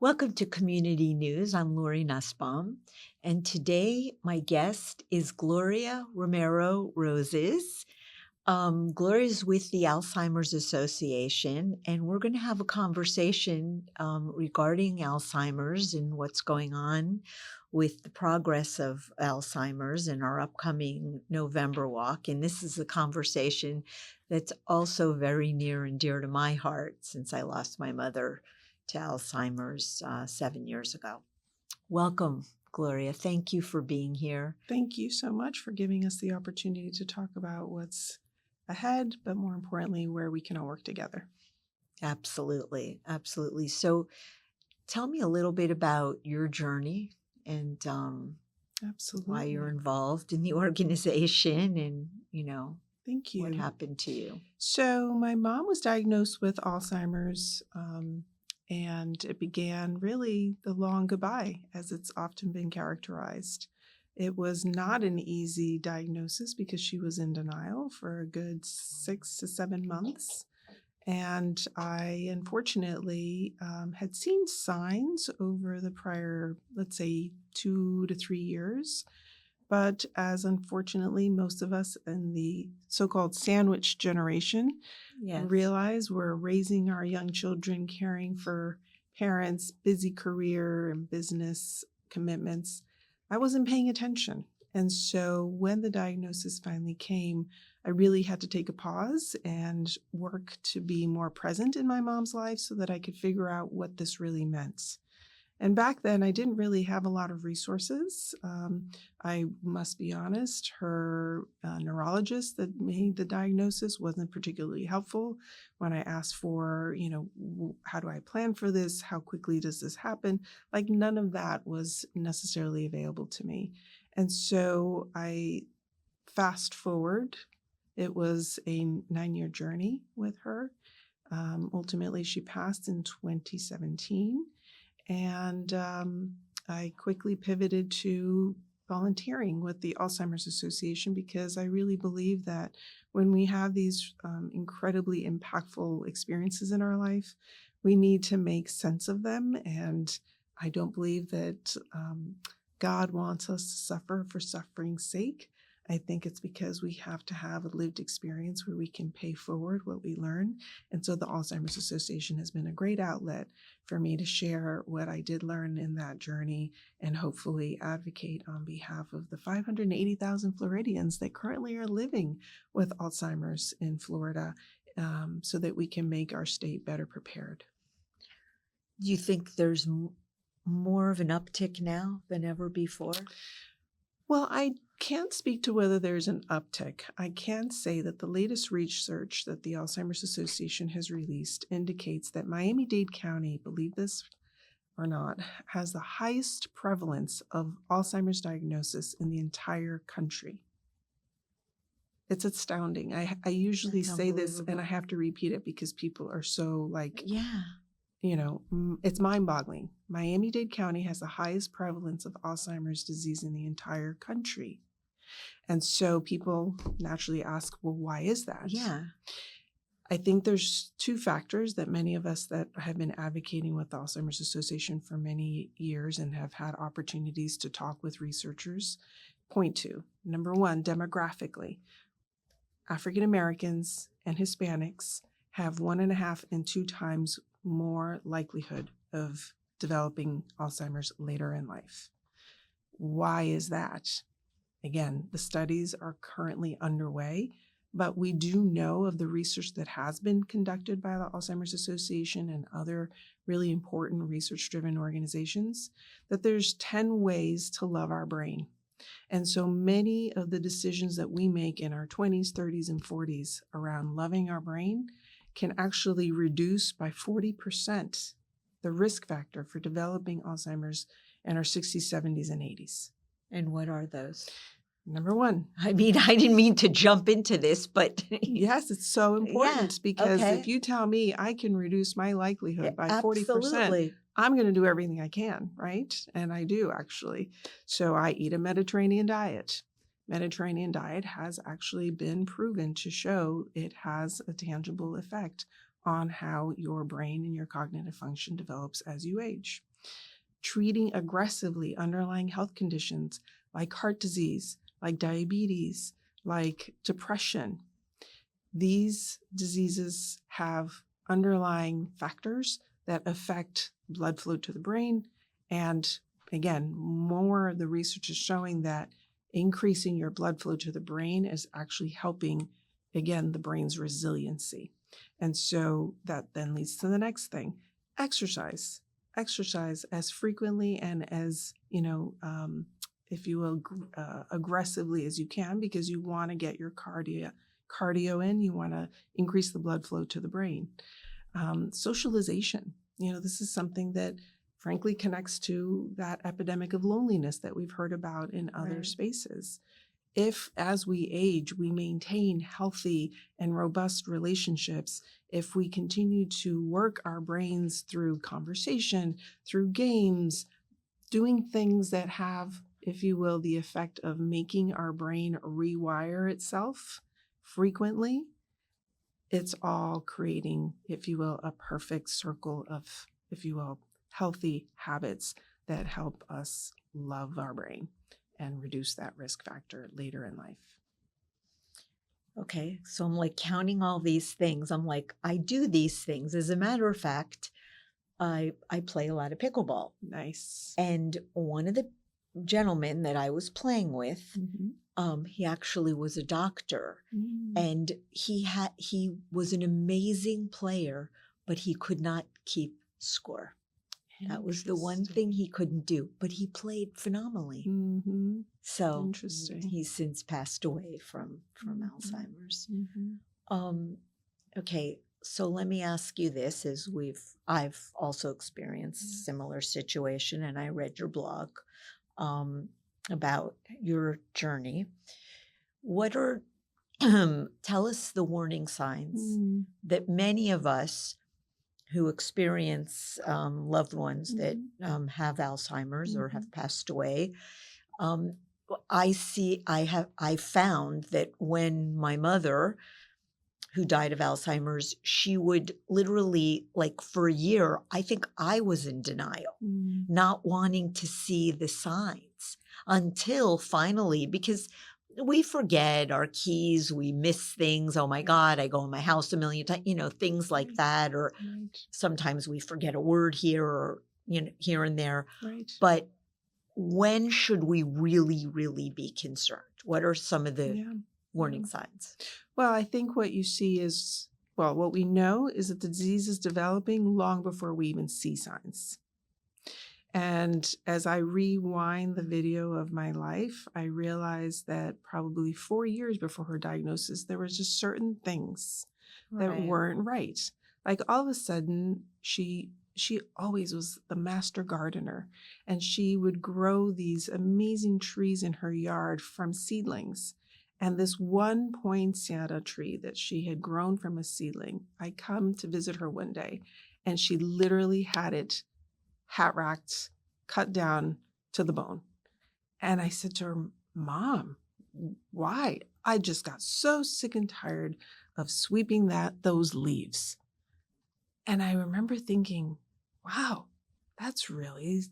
Welcome to Community News. I'm Lori Nussbaum, and today my guest is Gloria Romero Roses. Gloria's with the Alzheimer's Association, and we're going to have a conversation regarding Alzheimer's and what's going on with the progress of Alzheimer's in our upcoming November walk. And this is a conversation that's also very near and dear to my heart since I lost my mother to Alzheimer's 7 years ago. Welcome, Gloria. Thank you for being here. Thank you so much for giving us the opportunity to talk about what's ahead, but more importantly, where we can all work together. Absolutely. Absolutely. So tell me a little bit about your journey and Absolutely. why you're involved in the organization and, Thank you. what happened to you. So my mom was diagnosed with Alzheimer's, and it began really the long goodbye, as it's often been characterized. It was not an easy diagnosis because she was in denial for a good 6 to 7 months. And I unfortunately had seen signs over the prior, let's say, 2 to 3 years. But as unfortunately most of us in the so-called sandwich generation realize, we're raising our young children, caring for parents, busy career and business commitments. I wasn't paying attention. And so when the diagnosis finally came, I really had to take a pause and work to be more present in my mom's life so that I could figure out what this really meant. And back then, I didn't really have a lot of resources. I must be honest, her neurologist that made the diagnosis wasn't particularly helpful when I asked for, how do I plan for this? How quickly does this happen? Like none of that was necessarily available to me. And so I fast forward. It was a 9-year journey with her. Ultimately, she passed in 2017. And I quickly pivoted to volunteering with the Alzheimer's Association because I really believe that when we have these incredibly impactful experiences in our life, we need to make sense of them. And I don't believe that God wants us to suffer for suffering's sake. I think it's because we have to have a lived experience where we can pay forward what we learn. And so the Alzheimer's Association has been a great outlet for me to share what I did learn in that journey and hopefully advocate on behalf of the 580,000 Floridians that currently are living with Alzheimer's in Florida, so that we can make our state better prepared. Do you think there's more of an uptick now than ever before? Well, I can't speak to whether there's an uptick. I can say that the latest research that the Alzheimer's Association has released indicates that Miami-Dade County, believe this or not, has the highest prevalence of Alzheimer's diagnosis in the entire country. It's astounding. I usually say this and I have to repeat it because people are so it's mind-boggling. Miami-Dade County has the highest prevalence of Alzheimer's disease in the entire country. And so people naturally ask, well, why is that? Yeah. I think there's 2 factors that many of us that have been advocating with the Alzheimer's Association for many years and have had opportunities to talk with researchers point to. Number 1, demographically, African Americans and Hispanics have 1.5 and 2 times more likelihood of developing Alzheimer's later in life. Why is that? Again, the studies are currently underway, but we do know of the research that has been conducted by the Alzheimer's Association and other really important research-driven organizations that there's 10 ways to love our brain. And so many of the decisions that we make in our 20s, 30s, and 40s around loving our brain can actually reduce by 40% the risk factor for developing Alzheimer's in our 60s, 70s, and 80s. And what are those? Number 1. I mean, I didn't mean to jump into this, but yes, it's so important because okay. if you tell me I can reduce my likelihood by 40%, Absolutely. I'm going to do everything I can, right? And I do actually. So I eat a Mediterranean diet. Mediterranean diet has actually been proven to show it has a tangible effect on how your brain and your cognitive function develops as you age. Treating aggressively underlying health conditions like heart disease, like diabetes, like depression. These diseases have underlying factors that affect blood flow to the brain. And again, more of the research is showing that increasing your blood flow to the brain is actually helping, again, the brain's resiliency. And so that then leads to the next thing, exercise. Exercise as frequently and as, if you will, aggressively as you can, because you want to get your cardio in, you want to increase the blood flow to the brain. Socialization, this is something that frankly connects to that epidemic of loneliness that we've heard about in other spaces. If, as we age, we maintain healthy and robust relationships, if we continue to work our brains through conversation, through games, doing things that have, if you will, the effect of making our brain rewire itself frequently, it's all creating, if you will, a perfect circle of, if you will, healthy habits that help us love our brain and reduce that risk factor later in life. Okay, so I'm like counting all these things. I'm like, I do these things. As a matter of fact, I play a lot of pickleball. Nice. And one of the gentlemen that I was playing with, he actually was a doctor, and he was an amazing player, but he could not keep score. That was the one thing he couldn't do, but he played phenomenally. So interesting. He's since passed away from Alzheimer's. Okay, so let me ask you this: I've also experienced a similar situation, and I read your blog about your journey. What are tell us the warning signs that many of us who experience loved ones that have Alzheimer's or have passed away. I found that when my mother, who died of Alzheimer's, she would literally, like for a year, I think I was in denial, not wanting to see the signs until finally, because we forget our keys, we miss things. Oh my God, I go in my house a million times, things like that. Or sometimes we forget a word here or, here and there. But when should we really, really be concerned? What are some of the warning signs? Well, I think what you see is, what we know is that the disease is developing long before we even see signs. And as I rewind the video of my life, I realized that probably 4 years before her diagnosis, there was just certain things that weren't right. Like all of a sudden, she always was the master gardener, and she would grow these amazing trees in her yard from seedlings. And this one poinsettia tree that she had grown from a seedling, I come to visit her one day, and she literally had it hat racked, cut down to the bone. And I said to her, Mom, why? I just got so sick and tired of sweeping those leaves. And I remember thinking, wow, that's really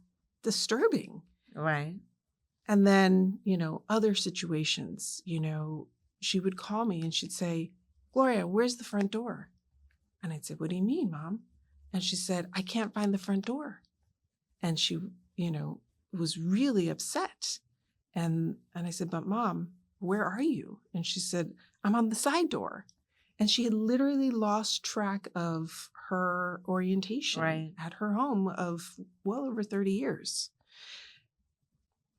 disturbing. Right. And then, other situations, she would call me and she'd say, Gloria, where's the front door? And I'd say, what do you mean, Mom? And she said, I can't find the front door. And she, was really upset. And I said, but Mom, where are you? And she said, I'm on the side door. And she had literally lost track of her orientation at her home of well over 30 years.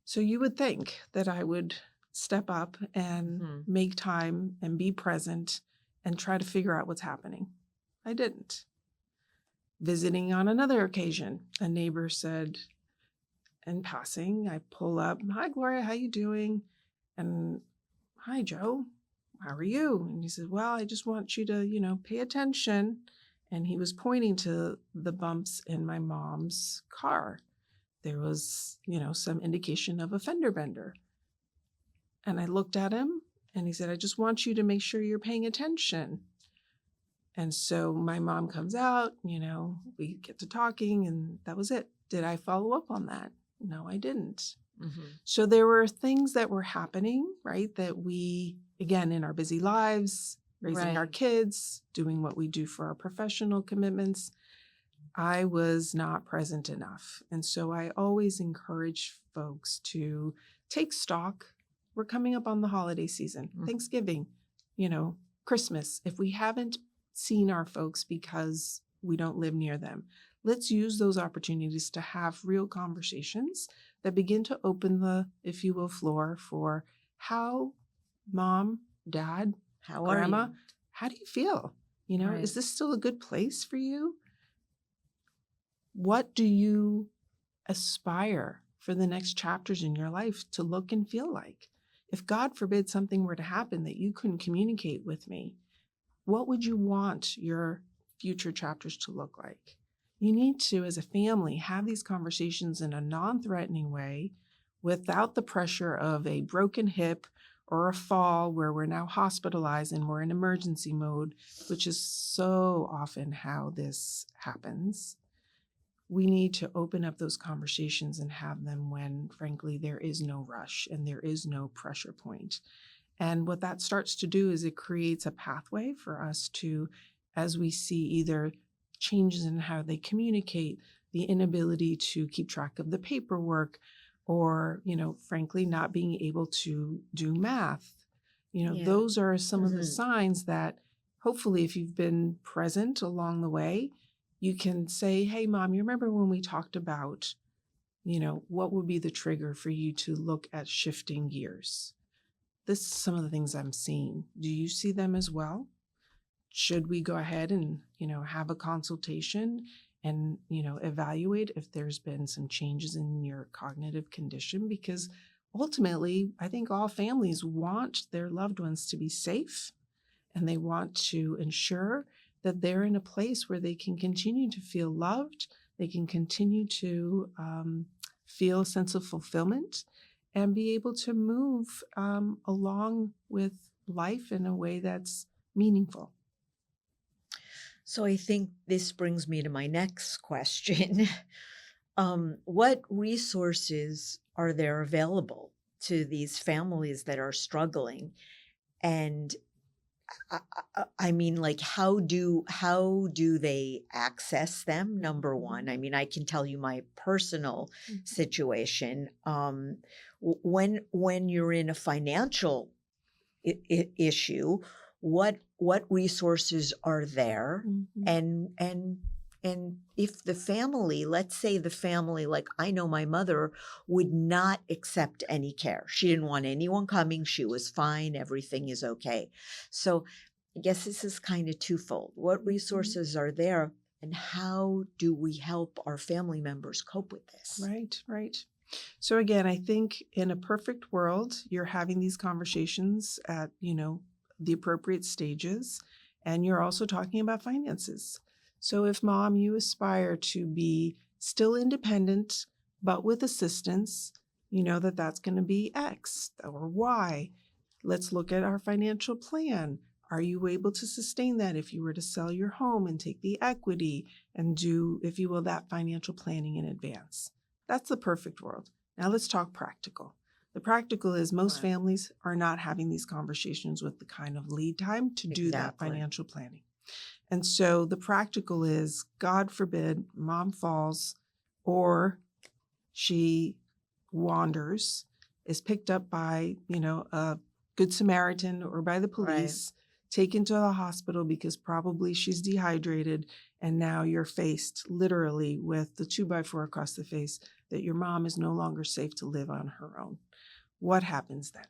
So you would think that I would step up and make time and be present and try to figure out what's happening. I didn't. Visiting on another occasion, a neighbor said, in passing, I pull up, hi, Gloria, how you doing? And hi, Joe, how are you? And he said, well, I just want you to, pay attention. And he was pointing to the bumps in my mom's car. There was, some indication of a fender bender. And I looked at him and he said, I just want you to make sure you're paying attention. And so my mom comes out, we get to talking, and that was it. Did I follow up on that? No, I didn't. So there were things that were happening, right? That we, again, in our busy lives, raising our Right. kids, doing what we do for our professional commitments, I was not present enough. And so I always encourage folks to take stock. We're coming up on the holiday season, Thanksgiving, Christmas. If we haven't seen our folks because we don't live near them, let's use those opportunities to have real conversations that begin to open the, if you will, floor for how mom, dad, How grandma, are you? how do you feel? Right. Is this still a good place for you? What do you aspire for the next chapters in your life to look and feel like? If God forbid something were to happen that you couldn't communicate with me, what would you want your future chapters to look like? You need to, as a family, have these conversations in a non-threatening way without the pressure of a broken hip or a fall where we're now hospitalized and we're in emergency mode, which is so often how this happens. We need to open up those conversations and have them when, frankly, there is no rush and there is no pressure point. And what that starts to do is it creates a pathway for us to, as we see either changes in how they communicate, the inability to keep track of the paperwork, or, frankly, not being able to do math. Yeah. Those are some of the signs that hopefully, if you've been present along the way, you can say, hey, Mom, you remember when we talked about, what would be the trigger for you to look at shifting gears? This is some of the things I'm seeing. Do you see them as well? Should we go ahead and, have a consultation and, evaluate if there's been some changes in your cognitive condition? Because ultimately, I think all families want their loved ones to be safe, and they want to ensure that they're in a place where they can continue to feel loved, they can continue to feel a sense of fulfillment, and be able to move along with life in a way that's meaningful. So I think this brings me to my next question. What resources are there available to these families that are struggling? And I mean, like, how do they access them? Number one, I mean, I can tell you my personal situation. When you're in a financial issue, what resources are there? And if the family, let's say the family, like I know my mother would not accept any care. She didn't want anyone coming. She was fine. Everything is okay. So I guess this is kind of twofold. What resources are there, and how do we help our family members cope with this? Right. So again, I think in a perfect world, you're having these conversations at, the appropriate stages, and you're also talking about finances. So if, Mom, you aspire to be still independent, but with assistance, you know that that's going to be X or Y. Let's look at our financial plan. Are you able to sustain that if you were to sell your home and take the equity and do, if you will, that financial planning in advance? That's the perfect world. Now let's talk practical. The practical is most families are not having these conversations with the kind of lead time to do that financial planning. And so the practical is, God forbid, Mom falls or she wanders, is picked up by, a Good Samaritan or by the police, taken to the hospital because probably she's dehydrated, and now you're faced literally with the 2x4 across the face that your mom is no longer safe to live on her own. What happens then?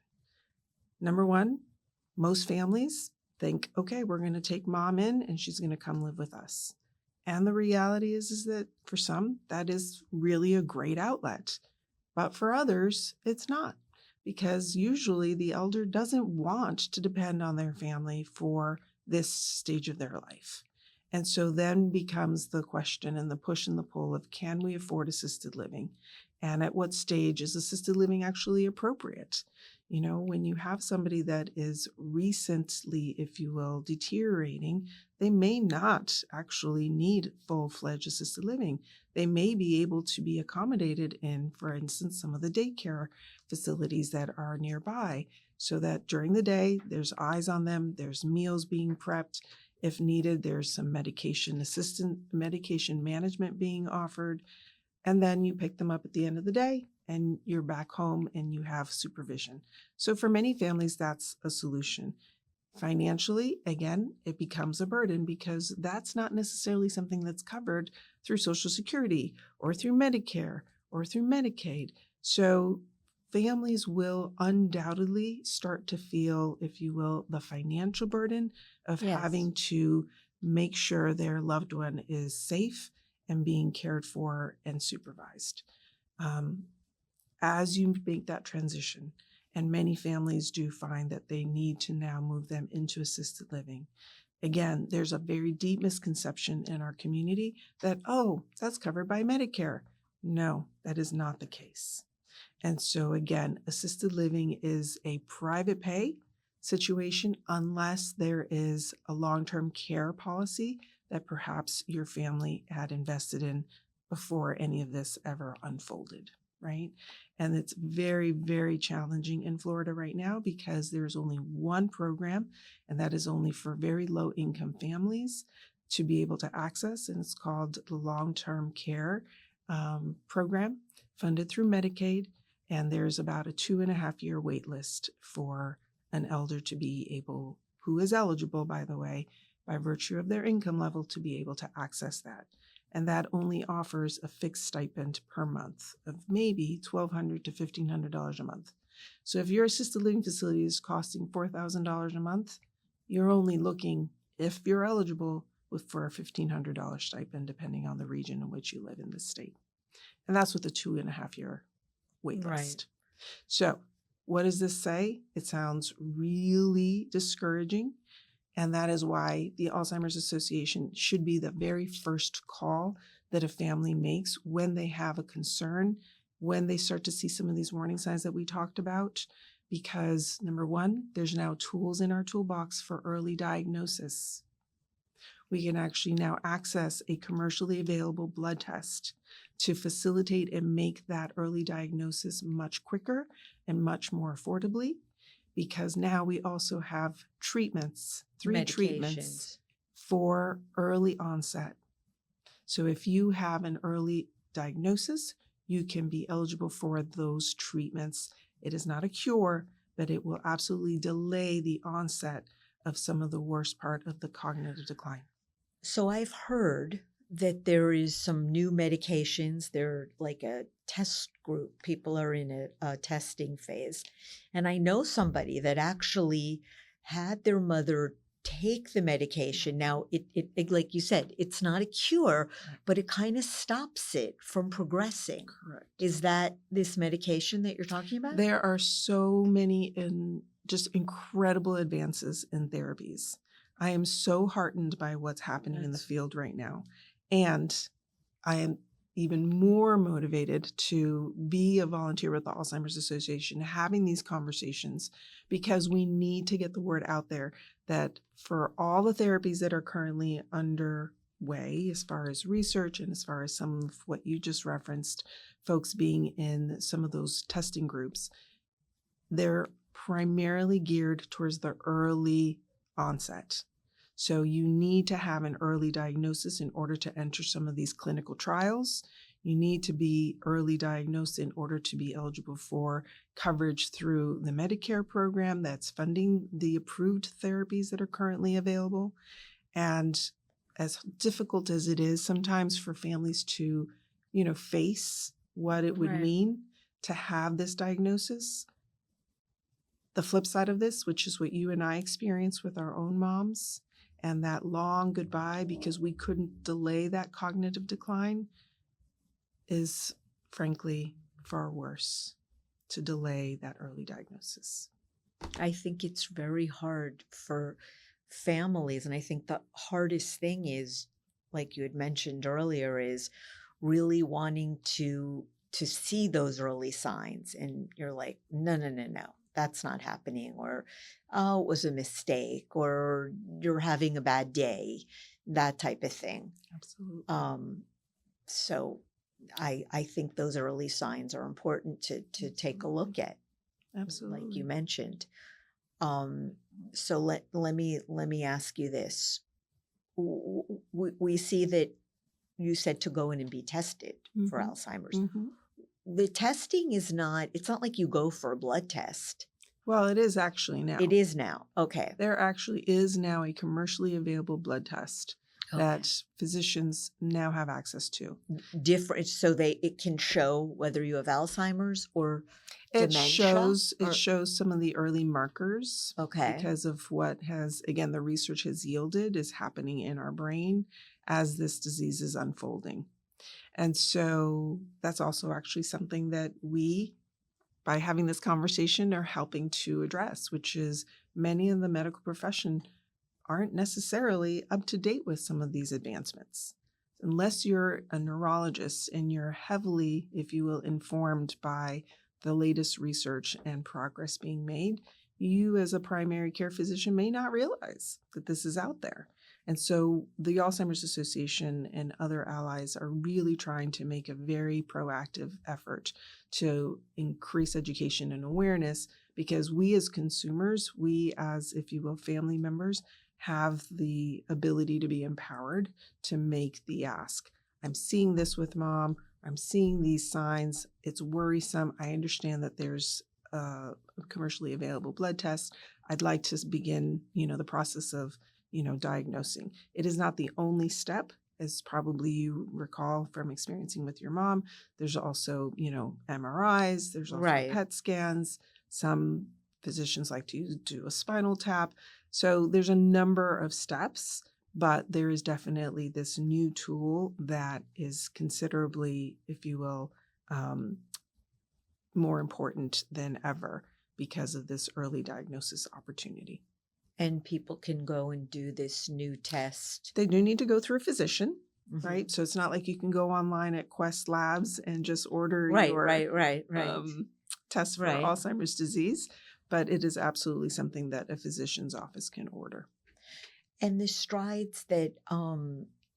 Number one, most families think, okay, we're going to take Mom in and she's going to come live with us. And the reality is that for some, that is really a great outlet. But for others, it's not, because usually the elder doesn't want to depend on their family for this stage of their life. And so then becomes the question and the push and the pull of, can we afford assisted living? And at what stage is assisted living actually appropriate? When you have somebody that is recently, if you will, deteriorating, they may not actually need full-fledged assisted living. They may be able to be accommodated in, for instance, some of the daycare facilities that are nearby, so that during the day, there's eyes on them, there's meals being prepped. If needed, there's some medication management being offered. And then you pick them up at the end of the day and you're back home and you have supervision. So for many families, that's a solution. Financially, again, it becomes a burden because that's not necessarily something that's covered through Social Security or through Medicare or through Medicaid. So families will undoubtedly start to feel, if you will, the financial burden of Yes. having to make sure their loved one is safe and being cared for and supervised. As you make that transition, and many families do find that they need to now move them into assisted living. Again, there's a very deep misconception in our community that, oh, that's covered by Medicare. No, that is not the case. And so again, assisted living is a private pay situation unless there is a long-term care policy that perhaps your family had invested in before any of this ever unfolded, right? And it's very, very challenging in Florida right now because there's only one program, and that is only for very low income families to be able to access, and it's called the Long-Term Care Program, funded through Medicaid. And there's about a 2.5-year wait list for an elder to be able, who is eligible, by the way, by virtue of their income level, to be able to access that. And that only offers a fixed stipend per month of maybe $1,200 to $1,500 a month. So if your assisted living facility is costing $4,000 a month, you're only looking, if you're eligible, for a $1,500 stipend, depending on the region in which you live in the state. And that's with a 2.5-year wait Right. list. So what does this say? It sounds really discouraging. And that is why the Alzheimer's Association should be the very first call that a family makes when they have a concern, when they start to see some of these warning signs that we talked about. Because number one, there's now tools in our toolbox for early diagnosis. We can actually now access a commercially available blood test to facilitate and make that early diagnosis much quicker and much more affordably, because now we also have treatments, 3 treatments for early onset. So if you have an early diagnosis, you can be eligible for those treatments. It is not a cure, but it will absolutely delay the onset of some of the worst part of the cognitive decline. So I've heard that there is some new medications. They're like a test group. People are in a testing phase. And I know somebody that actually had their mother take the medication. Now, it like you said, it's not a cure, but it kind of stops it from progressing. Correct. Is that this medication that you're talking about? There are so many just incredible advances in therapies. I am so heartened by what's happening in the field right now. And I am even more motivated to be a volunteer with the Alzheimer's Association, having these conversations, because we need to get the word out there that for all the therapies that are currently underway, as far as research and as far as some of what you just referenced, folks being in some of those testing groups, they're primarily geared towards the early onset. So you need to have an early diagnosis in order to enter some of these clinical trials. You need to be early diagnosed in order to be eligible for coverage through the Medicare program that's funding the approved therapies that are currently available. And as difficult as it is sometimes for families to, face what it would mean to have this diagnosis, the flip side of this, which is what you and I experienced with our own moms, and that long goodbye because we couldn't delay that cognitive decline, is frankly far worse, to delay that early diagnosis. I think it's very hard for families. And I think the hardest thing is, like you had mentioned earlier, is really wanting to see those early signs. And you're like, no, that's not happening, or, oh, it was a mistake, or you're having a bad day, that type of thing. Absolutely. So I think those early signs are important to take a look at, Absolutely. like you mentioned. So let me ask you this. We see that you said to go in and be tested for Mhm. Alzheimer's. Mhm. The testing is not, it's not like you go for a blood test. Well, it is actually now. It is now. Okay. There actually is now a commercially available blood test Okay. that physicians now have access to. Different, so it can show whether you have Alzheimer's or It dementia. shows some of the early markers Okay. because of what has, again, the research has yielded is happening in our brain as this disease is unfolding. And so that's also actually something that we, by having this conversation, are helping to address, which is many in the medical profession aren't necessarily up to date with some of these advancements. Unless you're a neurologist and you're heavily, if you will, informed by the latest research and progress being made, you as a primary care physician may not realize that this is out there. And so the Alzheimer's Association and other allies are really trying to make a very proactive effort to increase education and awareness, because we as consumers, we as, if you will, family members, have the ability to be empowered to make the ask. I'm seeing this with mom. I'm seeing these signs. It's worrisome. I understand that there's a commercially available blood test. I'd like to begin, the process of, diagnosing. It is not the only step, as probably you recall from experiencing with your mom. There's also, MRIs, there's also Right. PET scans. Some physicians like to do a spinal tap. So there's a number of steps, but there is definitely this new tool that is considerably, if you will, more important than ever because of this early diagnosis opportunity. And people can go and do this new test. They do need to go through a physician, Mhm. right? So it's not like you can go online at Quest Labs and just order Right, your right. test for Right. Alzheimer's disease, but it is absolutely something that a physician's office can order. And the strides that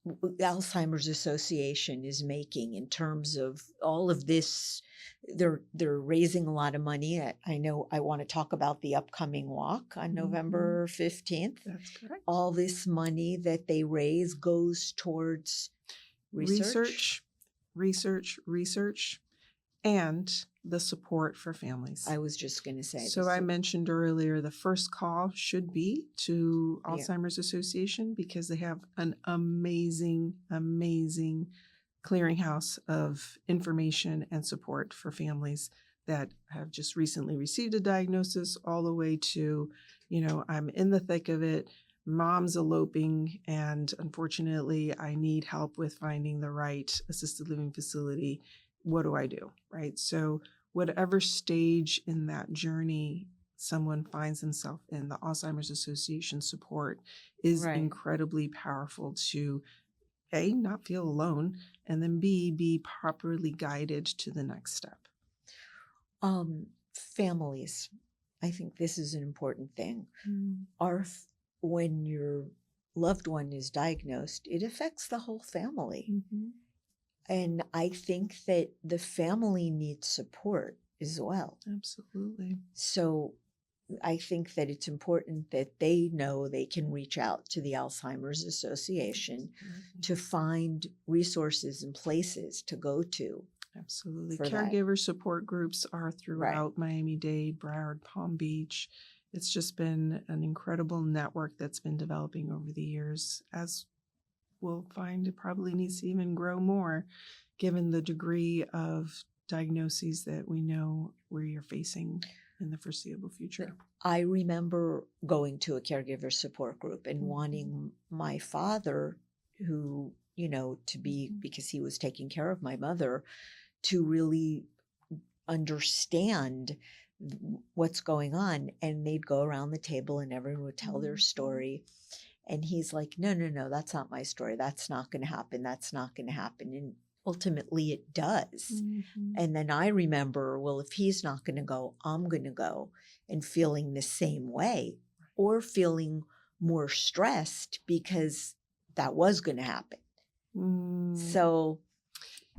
Alzheimer's Association is making in terms of all of this, they're raising a lot of money. I know I want to talk about the upcoming walk on November 15th. That's correct. All this money that they raise goes towards research, and the support for families. I was just going to say. So I mentioned earlier, the first call should be to Yeah. Alzheimer's Association, because they have an amazing, amazing clearinghouse of information and support for families that have just recently received a diagnosis, all the way to, I'm in the thick of it, mom's eloping, and unfortunately I need help with finding the right assisted living facility. What do I do? Right? So whatever stage in that journey someone finds themselves in, the Alzheimer's Association support is Right. incredibly powerful to A, not feel alone, and then B, be properly guided to the next step. Families, I think this is an important thing. Mm. When your loved one is diagnosed, it affects the whole family. Mm-hmm. And I think that the family needs support as well. Absolutely. So I think that it's important that they know they can reach out to the Alzheimer's Association to find resources and places to go to. Absolutely. for that. Caregiver support groups are throughout Miami-Dade, Broward, Palm Beach. It's just been an incredible network that's been developing over the years, as we'll find it probably needs to even grow more, given the degree of diagnoses that we know we are facing in the foreseeable future. I remember going to a caregiver support group and wanting my father, who, to be, because he was taking care of my mother, to really understand what's going on. And they'd go around the table and everyone would tell their story. And he's like, no, that's not my story. That's not going to happen. That's not going to happen. And ultimately it does. Mhm. And then I remember, well, if he's not going to go, I'm going to go, and feeling the same way or feeling more stressed because that was going to happen. Mm. So,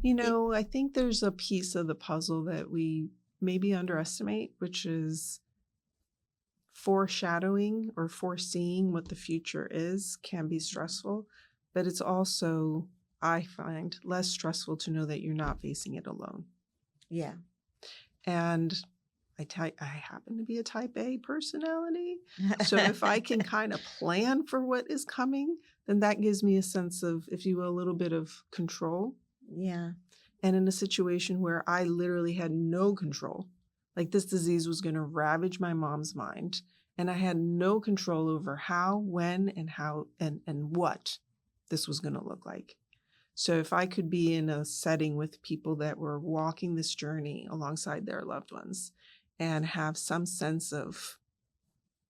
it, I think there's a piece of the puzzle that we maybe underestimate, which is foreshadowing or foreseeing what the future is can be stressful, but it's also, I find, less stressful to know that you're not facing it alone. yeah. And I happen to be a type A personality. So if I can kind of plan for what is coming, then that gives me a sense of, if you will, a little bit of control. Yeah. And in a situation where I literally had no control, like this disease was going to ravage my mom's mind, and I had no control over how, when, and how, and what this was going to look like. So if I could be in a setting with people that were walking this journey alongside their loved ones and have some sense of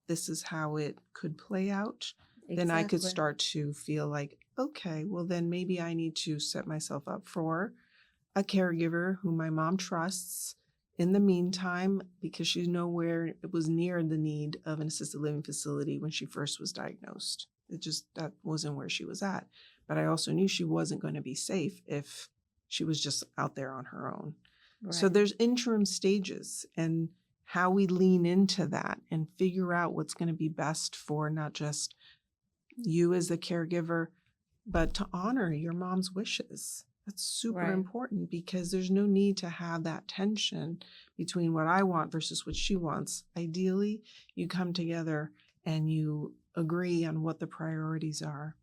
this is how it could play out, then I could Exactly. start to feel like, okay, well, then maybe I need to set myself up for a caregiver who my mom trusts in the meantime, because she's nowhere, it was near the need of an assisted living facility when she first was diagnosed. That wasn't where she was at. But I also knew she wasn't going to be safe if she was just out there on her own. Right. So there's interim stages, and how we lean into that and figure out what's going to be best for not just you as the caregiver, but to honor your mom's wishes. That's super Right. important, because there's no need to have that tension between what I want versus what she wants. Ideally, you come together and you agree on what the priorities are,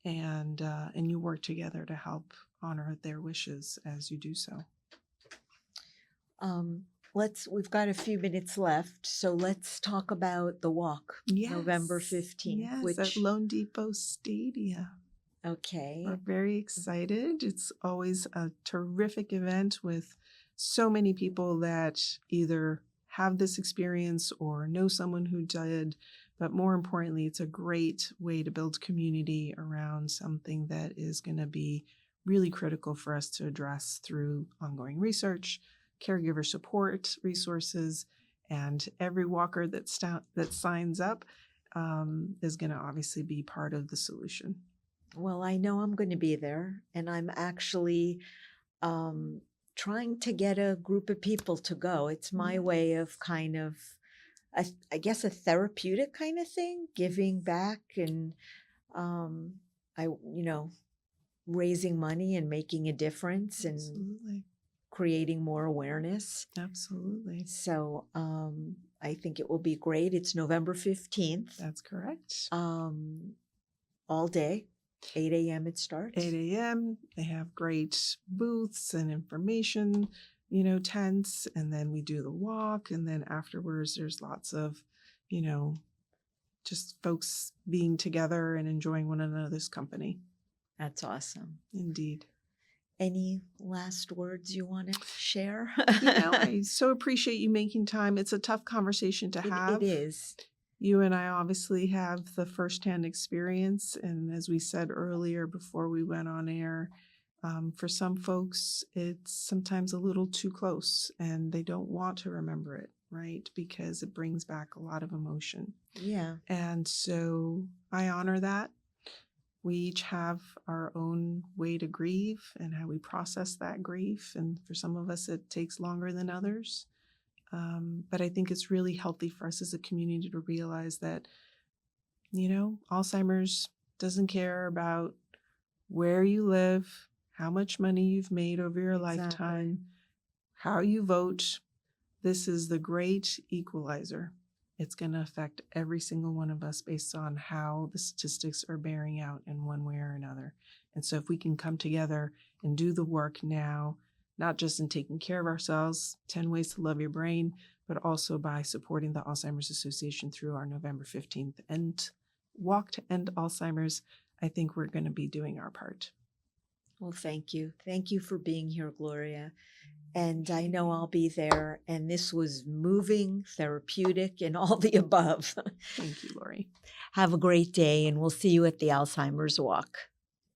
and you work together to help honor their wishes as you do so. We've got a few minutes left, so let's talk about the walk, November Yes, 15th, yes, at Lone Depot Stadium. Okay. We're very excited. It's always a terrific event with so many people that either have this experience or know someone who did. But more importantly, it's a great way to build community around something that is going to be really critical for us to address through ongoing research, caregiver support resources, and every walker that signs up is going to obviously be part of the solution. Well, I know I'm going to be there, and I'm actually trying to get a group of people to go. It's my way of kind of, I guess, a therapeutic kind of thing, giving back and raising money and making a difference and Absolutely. creating more awareness. Absolutely. So I think it will be great. It's November 15th. That's correct. All day. 8 a.m. it starts. 8 a.m. They have great booths and information, tents, and then we do the walk. And then afterwards, there's lots of, just folks being together and enjoying one another's company. That's awesome. Indeed. Any last words you want to share? I so appreciate you making time. It's a tough conversation to have. It is. You and I obviously have the firsthand experience. And as we said earlier before we went on air, for some folks, it's sometimes a little too close and they don't want to remember it, right? Because it brings back a lot of emotion. Yeah. And so I honor that. We each have our own way to grieve and how we process that grief. And for some of us, it takes longer than others. But I think it's really healthy for us as a community to realize that, Alzheimer's doesn't care about where you live, how much money you've made over your lifetime, how you vote. This is the great equalizer. It's going to affect every single one of us based on how the statistics are bearing out in one way or another. And so if we can come together and do the work now, not just in taking care of ourselves, 10 Ways to Love Your Brain, but also by supporting the Alzheimer's Association through our November 15th and Walk to End Alzheimer's, I think we're going to be doing our part. Well, thank you. Thank you for being here, Gloria. And I know I'll be there. And this was moving, therapeutic, and all the above. Thank you, Lori. Have a great day, and we'll see you at the Alzheimer's Walk.